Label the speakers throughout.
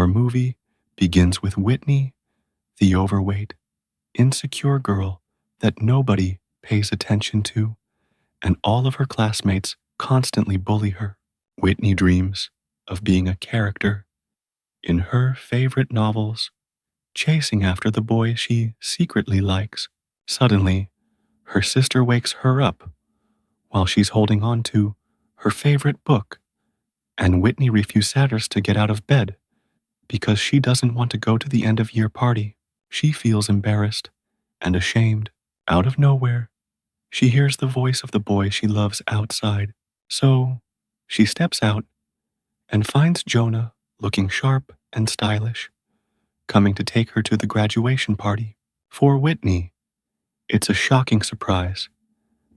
Speaker 1: Our movie begins with Whitney, the overweight, insecure girl that nobody pays attention to, and all of her classmates constantly bully her. Whitney dreams of being a character in her favorite novels, chasing after the boy she secretly likes. Suddenly, her sister wakes her up while she's holding on to her favorite book, and Whitney refuses to get out of bed because she doesn't want to go to the end of year party. She feels embarrassed and ashamed. Out of nowhere, she hears the voice of the boy she loves outside. So she steps out and finds Jonah looking sharp and stylish, coming to take her to the graduation party. For Whitney, it's a shocking surprise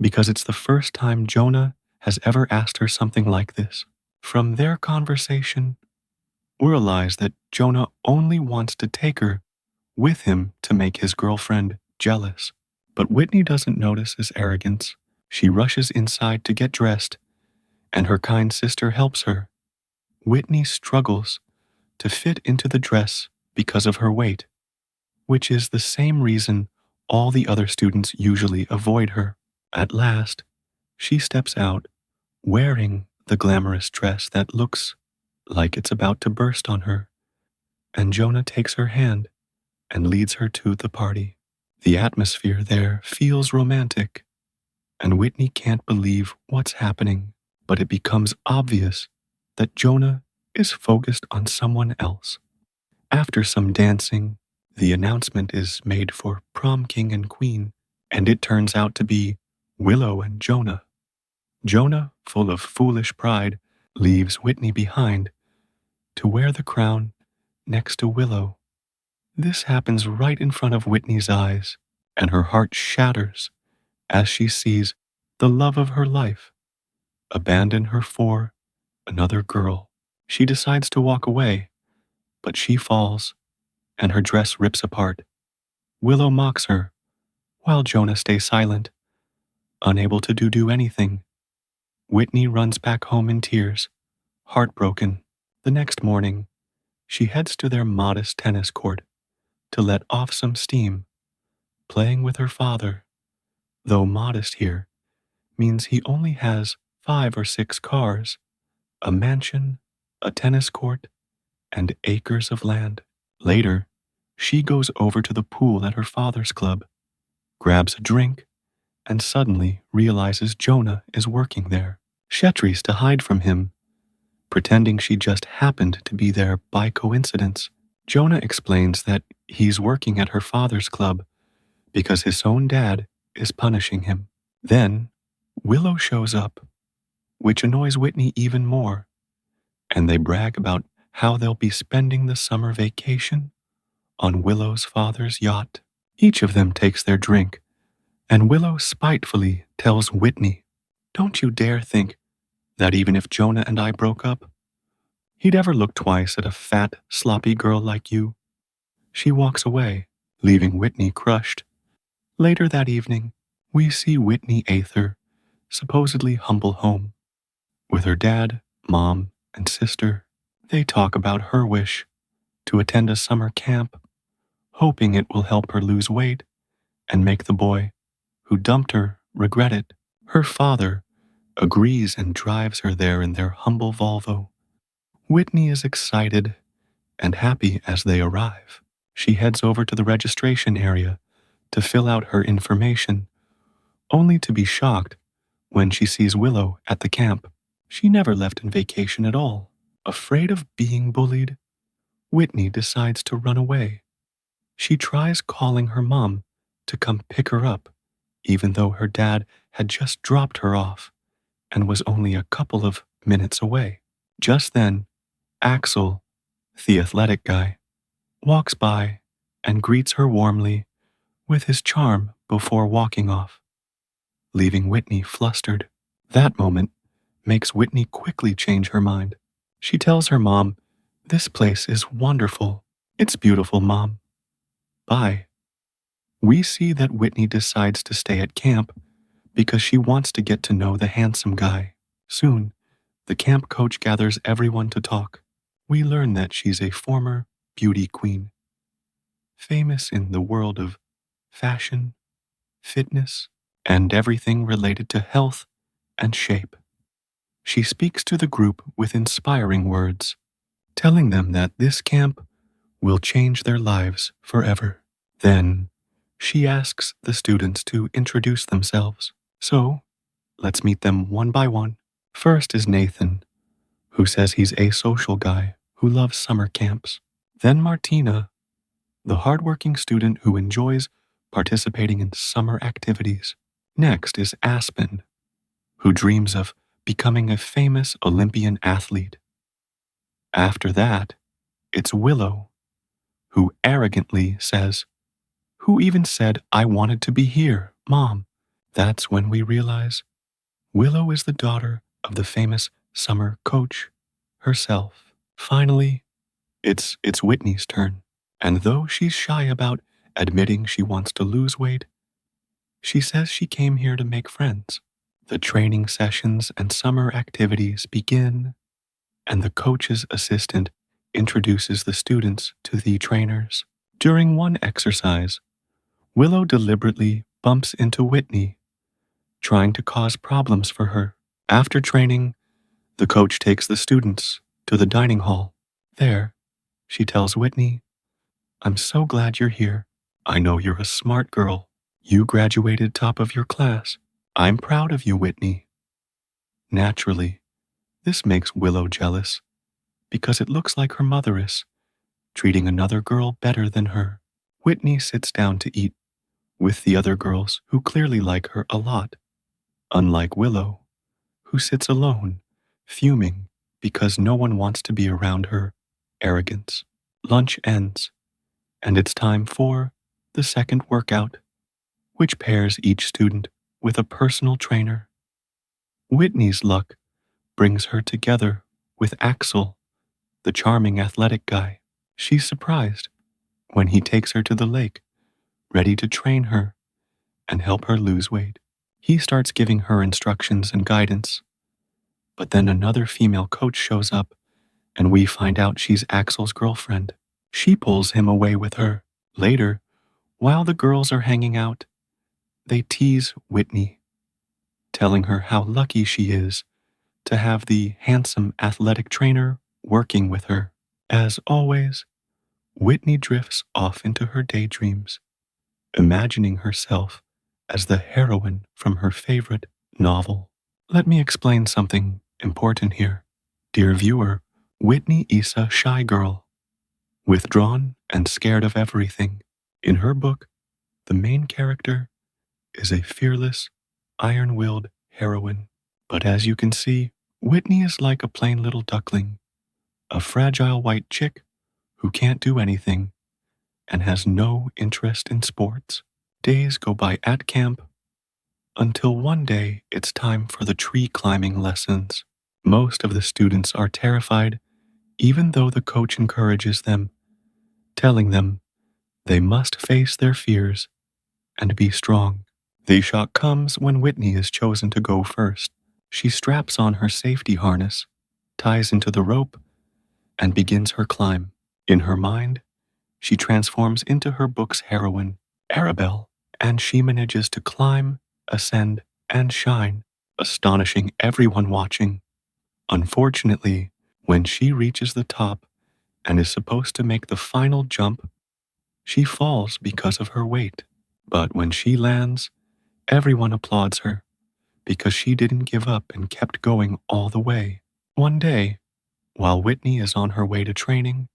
Speaker 1: because it's the first time Jonah has ever asked her something like this. From their conversation, we realize that Jonah only wants to take her with him to make his girlfriend jealous. But Whitney doesn't notice his arrogance. She rushes inside to get dressed, and her kind sister helps her. Whitney struggles to fit into the dress because of her weight, which is the same reason all the other students usually avoid her. At last, she steps out, wearing the glamorous dress that looks like it's about to burst on her, and Jonah takes her hand and leads her to the party. The atmosphere there feels romantic, and Whitney can't believe what's happening, but it becomes obvious that Jonah is focused on someone else. After some dancing, the announcement is made for prom king and queen, and it turns out to be Willow and Jonah. Jonah, full of foolish pride, leaves Whitney behind to wear the crown next to Willow. This happens right in front of Whitney's eyes, and her heart shatters as she sees the love of her life abandon her for another girl. She decides to walk away, but she falls, and her dress rips apart. Willow mocks her, while Jonah stays silent, unable to do anything. Whitney runs back home in tears, heartbroken. The next morning, she heads to their modest tennis court to let off some steam, playing with her father, though modest here means he only has 5 or 6 cars, a mansion, a tennis court, and acres of land. Later, she goes over to the pool at her father's club, grabs a drink, and suddenly realizes Jonah is working there. She tries to hide from him, pretending she just happened to be there by coincidence. Jonah explains that he's working at her father's club because his own dad is punishing him. Then, Willow shows up, which annoys Whitney even more, and they brag about how they'll be spending the summer vacation on Willow's father's yacht. Each of them takes their drink, and Willow spitefully tells Whitney, "Don't you dare think that even if Jonah and I broke up, he'd ever look twice at a fat, sloppy girl like you." She walks away, leaving Whitney crushed. Later that evening, we see Whitney Ather supposedly humble home. With her dad, mom, and sister, they talk about her wish to attend a summer camp, hoping it will help her lose weight and make the boy who dumped her regret it. Her father agrees and drives her there in their humble Volvo. Whitney is excited and happy as they arrive. She heads over to the registration area to fill out her information, only to be shocked when she sees Willow at the camp. She never left on vacation at all. Afraid of being bullied, Whitney decides to run away. She tries calling her mom to come pick her up, even though her dad had just dropped her off and was only a couple of minutes away. Just then, Axel, the athletic guy, walks by and greets her warmly with his charm before walking off, leaving Whitney flustered. That moment makes Whitney quickly change her mind. She tells her mom, "This place is wonderful. It's beautiful, Mom. Bye." We see that Whitney decides to stay at camp because she wants to get to know the handsome guy. Soon, the camp coach gathers everyone to talk. we learn that she's a former beauty queen, famous in the world of fashion, fitness, and everything related to health and shape. She speaks to the group with inspiring words, telling them that this camp will change their lives forever. Then, she asks the students to introduce themselves. So, let's meet them one by one. First is Nathan, who says he's a social guy who loves summer camps. Then Martina, the hardworking student who enjoys participating in summer activities. Next is Aspen, who dreams of becoming a famous Olympian athlete. After that, it's Willow, who arrogantly says, "Who even said I wanted to be here, Mom?" That's when we realize Willow is the daughter of the famous summer coach herself. Finally, it's Whitney's turn. And though she's shy about admitting she wants to lose weight, she says she came here to make friends. The training sessions and summer activities begin, and the coach's assistant introduces the students to the trainers. During one exercise, Willow deliberately bumps into Whitney, trying to cause problems for her. After training, the coach takes the students to the dining hall. There, she tells Whitney, "I'm so glad you're here. I know you're a smart girl. You graduated top of your class. I'm proud of you, Whitney." Naturally, this makes Willow jealous because it looks like her mother is treating another girl better than her. Whitney sits down to eat with the other girls who clearly like her a lot, unlike Willow, who sits alone, fuming because no one wants to be around her arrogance. Lunch ends, and it's time for the second workout, which pairs each student with a personal trainer. Whitney's luck brings her together with Axel, the charming athletic guy. She's surprised when he takes her to the lake, ready to train her and help her lose weight. He starts giving her instructions and guidance, but then another female coach shows up and we find out she's Axel's girlfriend. She pulls him away with her. Later, while the girls are hanging out, they tease Whitney, telling her how lucky she is to have the handsome athletic trainer working with her. As always, Whitney drifts off into her daydreams, imagining herself as the heroine from her favorite novel. Let me explain something important here. Dear viewer, Whitney is a shy girl, withdrawn and scared of everything. In her book, the main character is a fearless, iron-willed heroine. But as you can see, Whitney is like a plain little duckling, a fragile white chick who can't do anything and has no interest in sports. Days go by at camp until one day it's time for the tree climbing lessons. Most of the students are terrified, even though the coach encourages them, telling them they must face their fears and be strong. The shock comes when Whitney is chosen to go first. She straps on her safety harness, ties into the rope, and begins her climb. In her mind, she transforms into her book's heroine, Arabelle, and she manages to climb, ascend, and shine, astonishing everyone watching. Unfortunately, when she reaches the top and is supposed to make the final jump, she falls because of her weight. But when she lands, everyone applauds her because she didn't give up and kept going all the way. One day, while Whitney is on her way to training,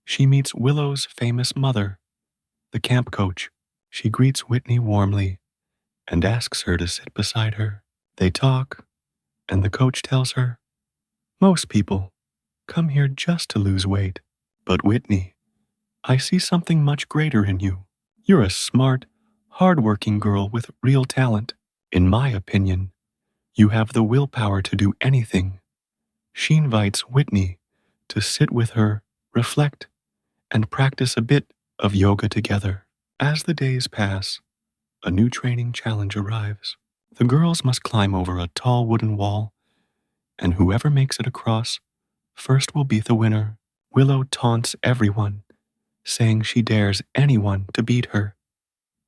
Speaker 1: she meets Willow's famous mother, the camp coach. She greets Whitney warmly and asks her to sit beside her. They talk, and the coach tells her, "Most people come here just to lose weight. But Whitney, I see something much greater in you. You're a smart, hardworking girl with real talent. In my opinion, you have the willpower to do anything." She invites Whitney to sit with her, reflect, and practice a bit of yoga together. As the days pass, a new training challenge arrives. The girls must climb over a tall wooden wall, and whoever makes it across first will be the winner. Willow taunts everyone, saying she dares anyone to beat her.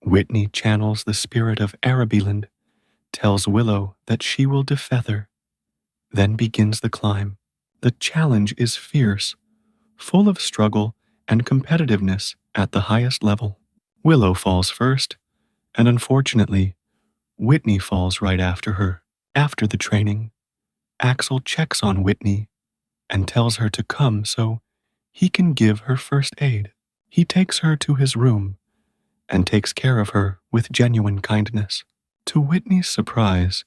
Speaker 1: Whitney channels the spirit of Arabeland, tells Willow that she will defeather. Then begins the climb. The challenge is fierce, full of struggle and competitiveness at the highest level. Willow falls first, and unfortunately, Whitney falls right after her. After the training, Axel checks on Whitney and tells her to come so he can give her first aid. He takes her to his room and takes care of her with genuine kindness. To Whitney's surprise,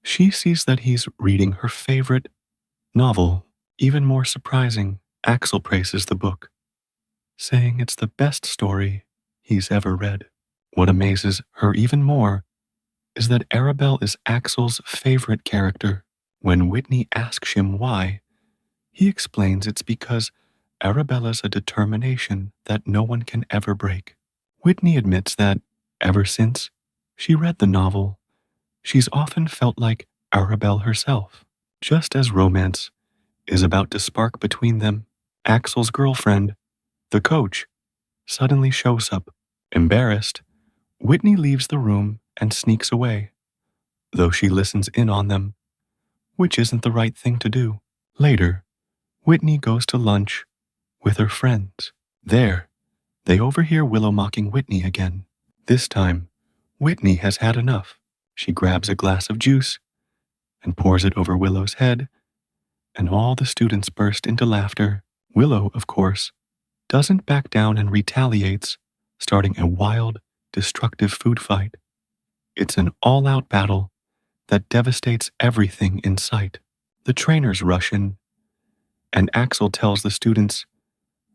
Speaker 1: she sees that he's reading her favorite novel. Even more surprising, Axel praises the book, saying it's the best story he's ever read. What amazes her even more is that Arabelle is Axel's favorite character. When Whitney asks him why, he explains it's because Arabella's a determination that no one can ever break. Whitney admits that, ever since she read the novel, she's often felt like Arabelle herself. Just as romance is about to spark between them, Axel's girlfriend, the coach, suddenly shows up. Embarrassed, Whitney leaves the room and sneaks away, though she listens in on them, which isn't the right thing to do. Later, Whitney goes to lunch with her friends. There, they overhear Willow mocking Whitney again. This time, Whitney has had enough. She grabs a glass of juice and pours it over Willow's head, and all the students burst into laughter. Willow, of course, doesn't back down and retaliates, starting a wild, destructive food fight. It's an all-out battle that devastates everything in sight. The trainers rush in, and Axel tells the students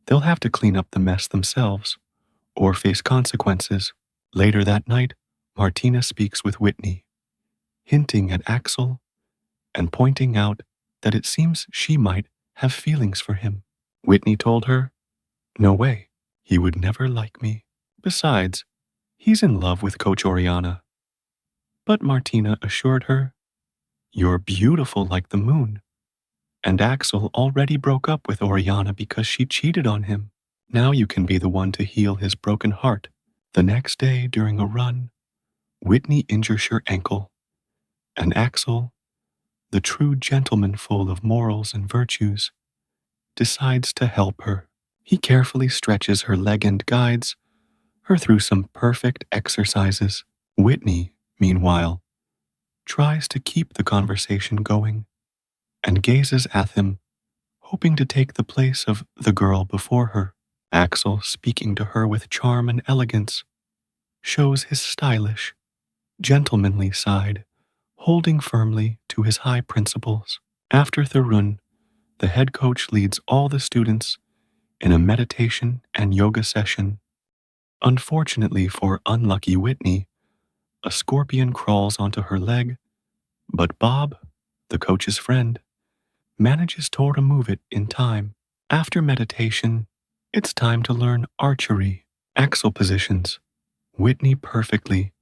Speaker 1: they'll have to clean up the mess themselves or face consequences. Later that night, Martina speaks with Whitney, hinting at Axel and pointing out that it seems she might have feelings for him. Whitney told her, "No way, he would never like me. Besides, he's in love with Coach Oriana." But Martina assured her, "You're beautiful like the moon." And Axel already broke up with Oriana because she cheated on him. Now you can be the one to heal his broken heart. The next day, during a run, Whitney injures her ankle, and Axel, the true gentleman full of morals and virtues, decides to help her. He carefully stretches her leg and guides her through some perfect exercises. Whitney, meanwhile, tries to keep the conversation going and gazes at him, hoping to take the place of the girl before her. Axel, speaking to her with charm and elegance, shows his stylish, gentlemanly side, holding firmly to his high principles. After the run, the head coach leads all the students in a meditation and yoga session. Unfortunately for unlucky Whitney, a scorpion crawls onto her leg, but Bob, the coach's friend, manages to remove it in time. After meditation, it's time to learn archery. Axel positions Whitney perfectly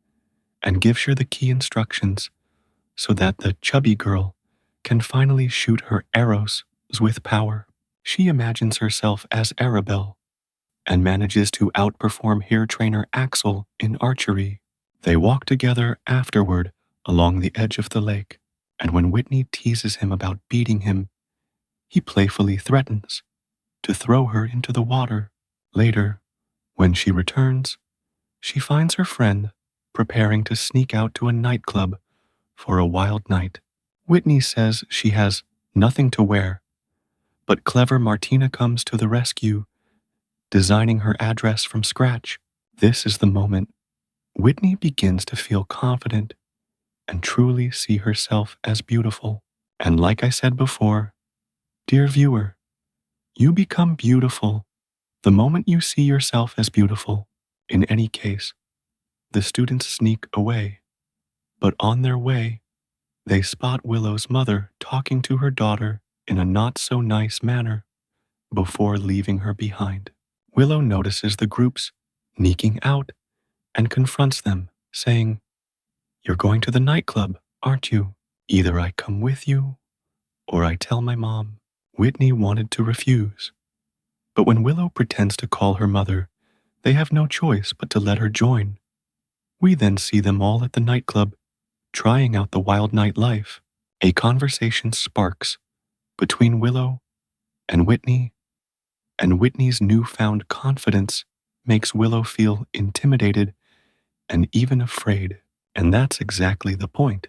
Speaker 1: and gives her the key instructions so that the chubby girl can finally shoot her arrows with power. She imagines herself as Arabelle and manages to outperform hair trainer Axel in archery. They walk together afterward along the edge of the lake, and when Whitney teases him about beating him, he playfully threatens to throw her into the water. Later, when she returns, she finds her friend preparing to sneak out to a nightclub for a wild night. Whitney says she has nothing to wear, but clever Martina comes to the rescue, designing her address from scratch. This is the moment Whitney begins to feel confident and truly see herself as beautiful. And like I said before, dear viewer, you become beautiful the moment you see yourself as beautiful. In any case, the students sneak away, but on their way, they spot Willow's mother talking to her daughter in a not-so-nice manner before leaving her behind. Willow notices the groups sneaking out and confronts them, saying, "You're going to the nightclub, aren't you? Either I come with you or I tell my mom." Whitney wanted to refuse, but when Willow pretends to call her mother, they have no choice but to let her join. We then see them all at the nightclub, trying out the wild nightlife. A conversation sparks between Willow and Whitney, and Whitney's newfound confidence makes Willow feel intimidated and even afraid. And that's exactly the point,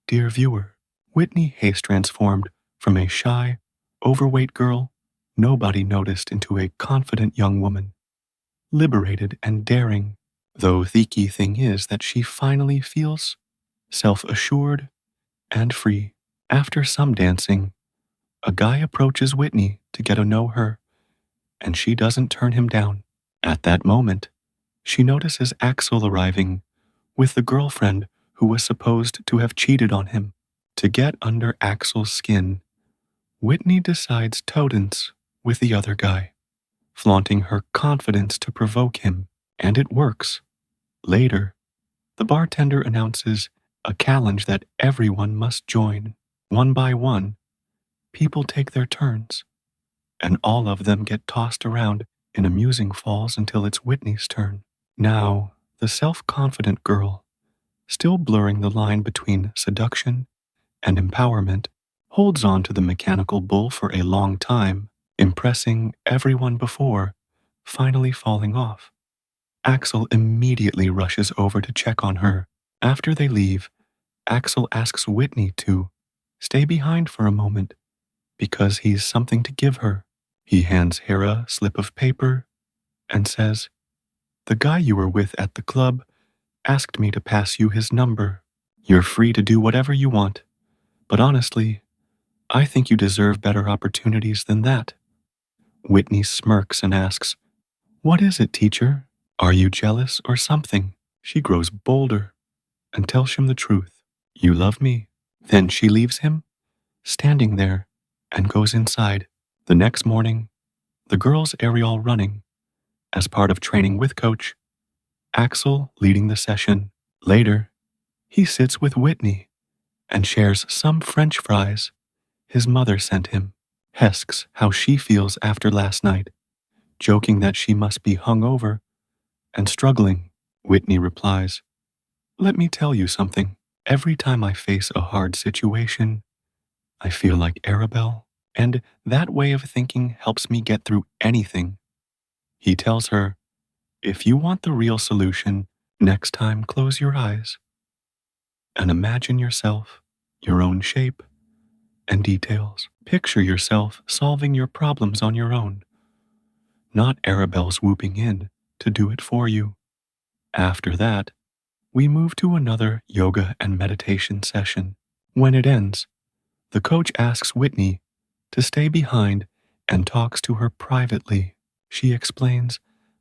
Speaker 1: dear viewer. Whitney has transformed from a shy, overweight girl nobody noticed into a confident young woman, liberated and daring, though the key thing is that she finally feels self-assured and free. After some dancing, a guy approaches Whitney to get to know her, and she doesn't turn him down. At that moment, she notices Axel arriving with the girlfriend who was supposed to have cheated on him. To get under Axel's skin, Whitney decides to dance with the other guy, flaunting her confidence to provoke him, and it works. Later, the bartender announces a challenge that everyone must join. One by one, people take their turns, and all of them get tossed around in amusing falls until it's Whitney's turn. Now, the self-confident girl, still blurring the line between seduction and empowerment, holds on to the mechanical bull for a long time, impressing everyone before finally falling off. Axel immediately rushes over to check on her. After they leave, Axel asks Whitney to stay behind for a moment because he's something to give her. He hands Hera a slip of paper and says, "The guy you were with at the club asked me to pass you his number. You're free to do whatever you want, but honestly, I think you deserve better opportunities than that." Whitney smirks and asks, "What is it, teacher? Are you jealous or something?" She grows bolder and tells him the truth. "You love me." Then she leaves him, standing there, and goes inside. The next morning, the girls are all running, as part of training with Coach, Axel leading the session. Later, he sits with Whitney and shares some French fries his mother sent him, asks how she feels after last night, joking that she must be hungover and struggling. Whitney replies, "Let me tell you something. Every time I face a hard situation, I feel like Arabelle, and that way of thinking helps me get through anything." He tells her, "If you want the real solution, next time close your eyes and imagine yourself, your own shape and details. Picture yourself solving your problems on your own, not Arabelle swooping in to do it for you." After that, we move to another yoga and meditation session. When it ends, the coach asks Whitney to stay behind and talks to her privately. She explains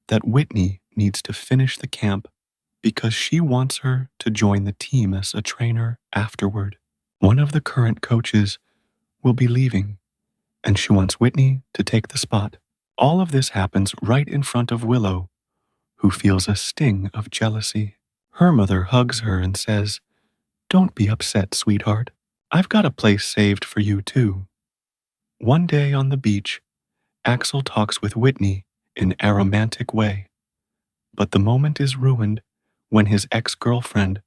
Speaker 1: that Whitney needs to finish the camp because she wants her to join the team as a trainer afterward. One of the current coaches will be leaving, and she wants Whitney to take the spot. All of this happens right in front of Willow, who feels a sting of jealousy. Her mother hugs her and says, "Don't be upset, sweetheart. I've got a place saved for you too." One day on the beach, Axel talks with Whitney in a romantic way, but the moment is ruined when his ex-girlfriend,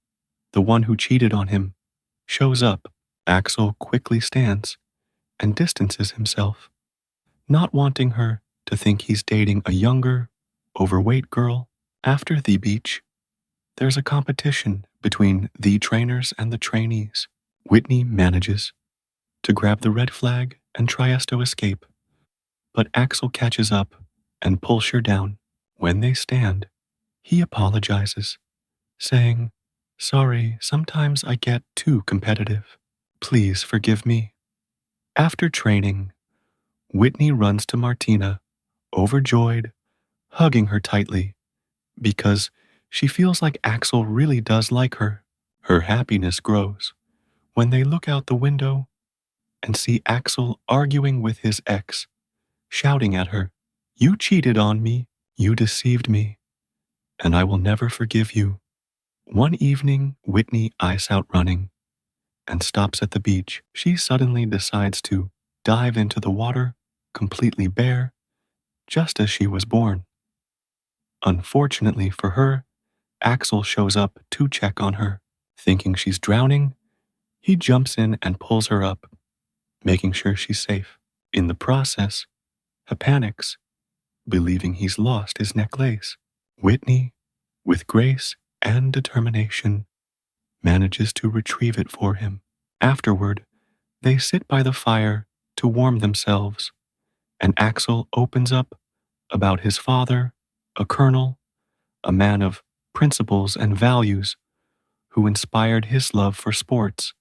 Speaker 1: the one who cheated on him, shows up. Axel quickly stands and distances himself, not wanting her to think he's dating a younger, overweight girl. After the beach, there's a competition between the trainers and the trainees. Whitney manages to grab the red flag and tries to escape, but Axel catches up and pulls her down. When they stand, he apologizes, saying, "Sorry, sometimes I get too competitive. Please forgive me." After training, Whitney runs to Martina, overjoyed, hugging her tightly, because she feels like Axel really does like her. Her happiness grows when they look out the window and see Axel arguing with his ex, shouting at her, "You cheated on me, you deceived me, and I will never forgive you." One evening, Whitney ice out running and stops at the beach. She suddenly decides to dive into the water, completely bare, just as she was born. Unfortunately for her, Axel shows up to check on her. Thinking she's drowning, he jumps in and pulls her up, making sure she's safe. In the process, he panics, believing he's lost his necklace. Whitney, with grace and determination, manages to retrieve it for him. Afterward, they sit by the fire to warm themselves, and Axel opens up about his father, a colonel, a man of principles and values who inspired his love for sports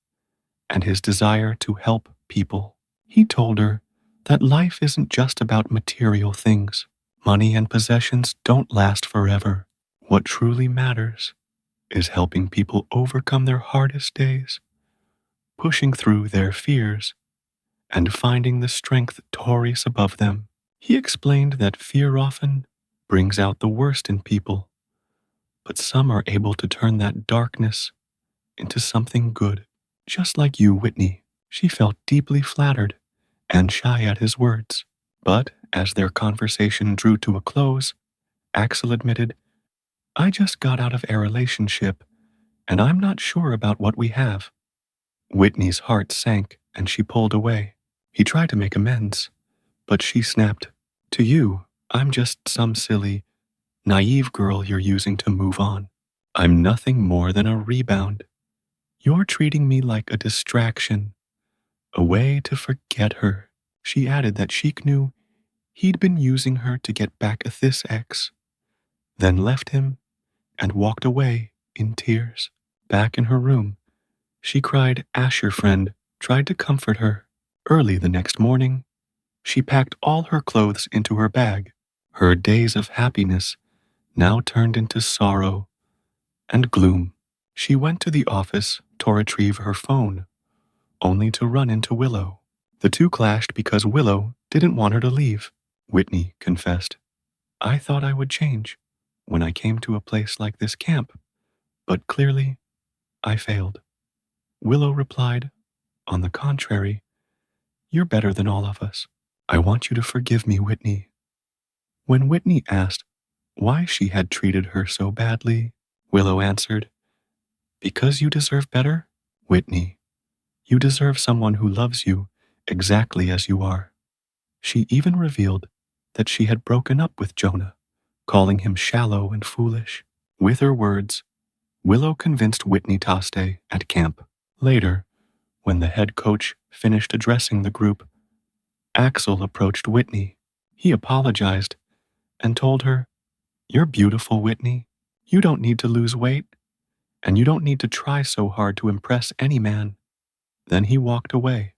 Speaker 1: and his desire to help people. He told her that life isn't just about material things. Money and possessions don't last forever. What truly matters is helping people overcome their hardest days, pushing through their fears, and finding the strength to rise above them. He explained that fear often brings out the worst in people, but some are able to turn that darkness into something good. Just like you, Whitney, she felt deeply flattered and shy at his words. But as their conversation drew to a close, Axel admitted, "I just got out of a relationship, and I'm not sure about what we have." Whitney's heart sank and she pulled away. He tried to make amends, but she snapped, "To you, I'm just some silly, naive girl you're using to move on. I'm nothing more than a rebound. You're treating me like a distraction, a way to forget her." She added that she knew he'd been using her to get back at this ex, then left him and walked away in tears. Back in her room, she cried as her friend tried to comfort her. Early the next morning, she packed all her clothes into her bag. Her days of happiness now turned into sorrow and gloom. She went to the office to retrieve her phone, only to run into Willow. The two clashed because Willow didn't want her to leave. Whitney confessed, "I thought I would change when I came to a place like this camp, but clearly I failed." Willow replied, "On the contrary, you're better than all of us. I want you to forgive me, Whitney." When Whitney asked why she had treated her so badly, Willow answered, "Because you deserve better, Whitney. You deserve someone who loves you exactly as you are." She even revealed that she had broken up with Jonah, calling him shallow and foolish. With her words, Willow convinced Whitney to stay at camp. Later, when the head coach finished addressing the group, Axel approached Whitney. He apologized and told her, "You're beautiful, Whitney. You don't need to lose weight, and you don't need to try so hard to impress any man." Then he walked away,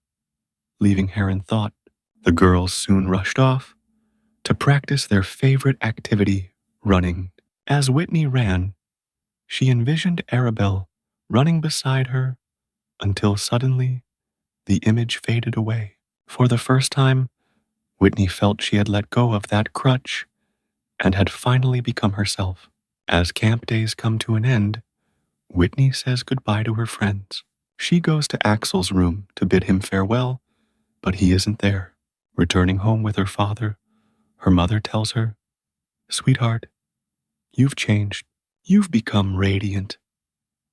Speaker 1: leaving her in thought. The girls soon rushed off to practice their favorite activity, running. As Whitney ran, she envisioned Arabelle running beside her until suddenly the image faded away. For the first time, Whitney felt she had let go of that crutch and had finally become herself. As camp days come to an end, Whitney says goodbye to her friends. She goes to Axel's room to bid him farewell, but he isn't there. Returning home with her father, her mother tells her, "Sweetheart, you've changed. You've become radiant."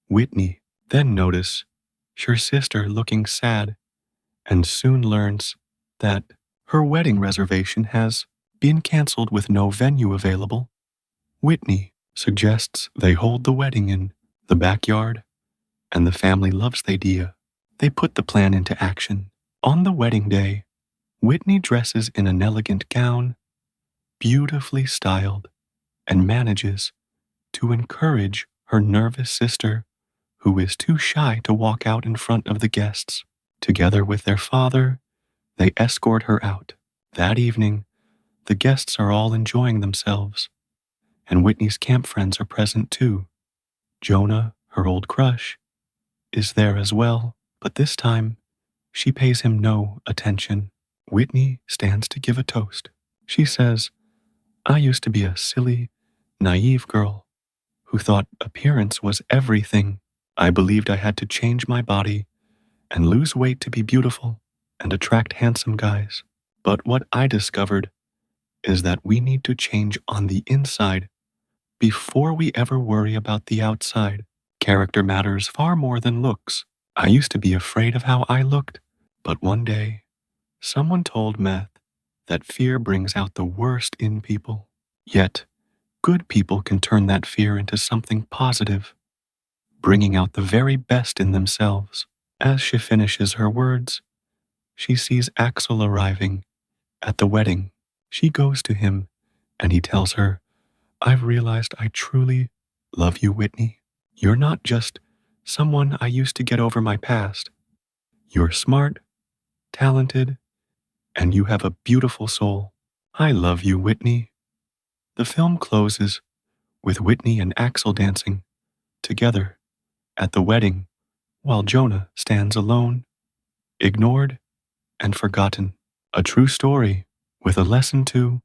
Speaker 1: Whitney then notices her sister looking sad and soon learns that her wedding reservation has been canceled with no venue available. Whitney suggests they hold the wedding in the backyard, and the family loves the idea. They put the plan into action. On the wedding day, Whitney dresses in an elegant gown, beautifully styled, and manages to encourage her nervous sister, who is too shy to walk out in front of the guests. Together with their father, they escort her out. That evening, the guests are all enjoying themselves, and Whitney's camp friends are present too. Jonah, her old crush, is there as well, but this time, she pays him no attention. Whitney stands to give a toast. She says, "I used to be a silly, naive girl who thought appearance was everything. I believed I had to change my body and lose weight to be beautiful. and attract handsome guys. But what I discovered is that we need to change on the inside before we ever worry about the outside. Character matters far more than looks. I used to be afraid of how I looked, but one day, someone told Meth that fear brings out the worst in people. Yet, good people can turn that fear into something positive, bringing out the very best in themselves. As she finishes her words, she sees Axel arriving at the wedding. She goes to him, and he tells her, "I've realized I truly love you, Whitney. You're not just someone I used to get over my past. You're smart, talented, and you have a beautiful soul. I love you, Whitney." The film closes with Whitney and Axel dancing together at the wedding while Jonah stands alone, ignored, and forgotten. A true story with a lesson to